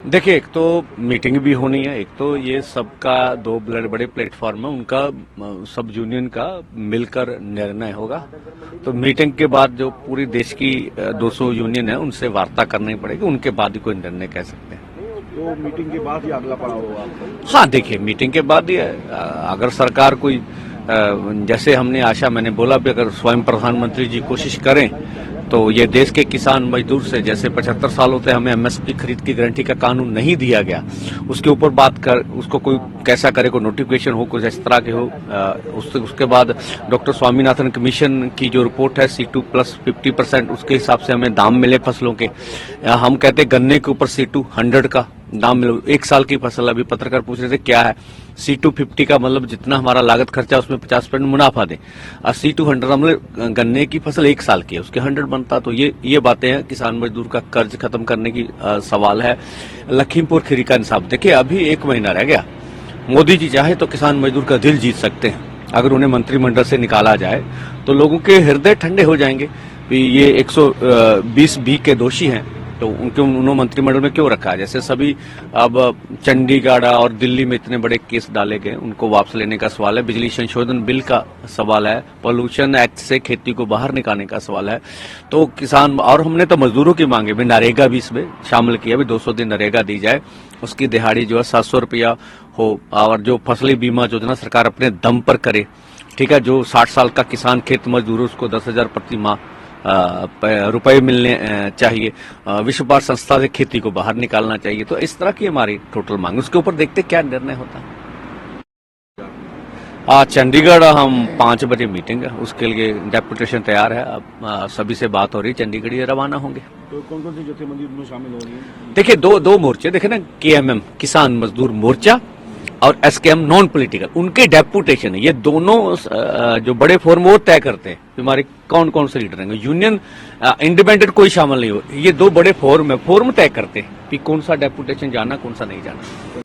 देखिए, एक तो मीटिंग भी होनी है, एक तो ये सबका दो बड़े प्लेटफॉर्म है, उनका सब यूनियन का मिलकर निर्णय होगा। तो मीटिंग के बाद जो पूरी देश की 200 यूनियन है उनसे वार्ता करनी पड़ेगी, उनके बाद ही कोई निर्णय कह सकते हैं। तो मीटिंग के बाद ही अगला पड़ाव होगा आपका? हाँ, देखिए, मीटिंग के बाद ही अगर सरकार कोई जैसे हमने आशा, मैंने बोला भी, अगर स्वयं प्रधानमंत्री जी कोशिश करें तो ये देश के किसान मजदूर से, जैसे 75 सालों से हमें एमएसपी खरीद की गारंटी का कानून नहीं दिया गया, उसके ऊपर बात कर, उसको कोई कैसा करे, कोई नोटिफिकेशन हो, कुछ इस तरह के हो। उसके बाद डॉक्टर स्वामीनाथन कमीशन की जो रिपोर्ट है C2 प्लस 50%, उसके हिसाब से हमें दाम मिले फसलों के। हम कहते गन्ने के ऊपर C2 100 का दाम मिले, 1 साल की फसल। अभी पत्रकार पूछ रहे थे क्या है C2 50 का मतलब, जितना हमारा लागत खर्चा उसमें 50% मुनाफा दे। C2 100 मतलब गन्ने की फसल 1 साल की है, उसके 100 बनता। तो ये बातें हैं। किसान मजदूर का कर्ज खत्म करने की सवाल है। लखीमपुर खीरी का इंसाफ, देखिए अभी 1 महीना रह गया। मोदी जी चाहे तो किसान मजदूर का दिल जीत सकते हैं। अगर उन्हें मंत्रिमंडल से निकाला जाए तो लोगों के हृदय ठंडे हो जाएंगे। ये 120B के दोषी हैं, तो उन्होंने मंत्रिमंडल में क्यों रखा है? जैसे सभी अब चंडीगढ़ और दिल्ली में इतने बड़े केस डाले गए, उनको वापस लेने का सवाल है। बिजली संशोधन बिल का सवाल है। पॉल्यूशन एक्ट से खेती को बाहर निकालने का सवाल है। तो किसान, और हमने तो मजदूरों की मांगे भी, नरेगा भी इसमें शामिल किया भी, 200 दिन नरेगा दी जाए, उसकी दिहाड़ी जो है 700 रुपया हो, और जो फसली बीमा योजना सरकार अपने दम पर करे। ठीक है, जो 60 साल का किसान खेत मजदूर, उसको 10,000 प्रति माह रुपए मिलने चाहिए। विश्व व्यापार संस्था से खेती को बाहर निकालना चाहिए। तो इस तरह की हमारी टोटल मांग, उसके ऊपर देखते क्या निर्णय होता है। चंडीगढ़ हम 5 बजे मीटिंग है, उसके लिए डेपुटेशन तैयार है। अब सभी से बात हो रही है, चंडीगढ़ ये रवाना होंगे। तो कौन कौन सी जत्थेबंदी में शामिल हो रही है? देखिए, दो मोर्चे देखे ना, KMM किसान मजदूर मोर्चा और SKM नॉन पॉलिटिकल, उनके डेपुटेशन है। ये दोनों जो बड़े फोरम वो तय करते हैं हमारे कौन कौन से लीडर रहेंगे। यूनियन इंडिपेंडेंट कोई शामिल नहीं हो। ये 2 बड़े फोरम है, फोरम तय करते हैं कि कौन सा डेपुटेशन जाना, कौन सा नहीं जाना।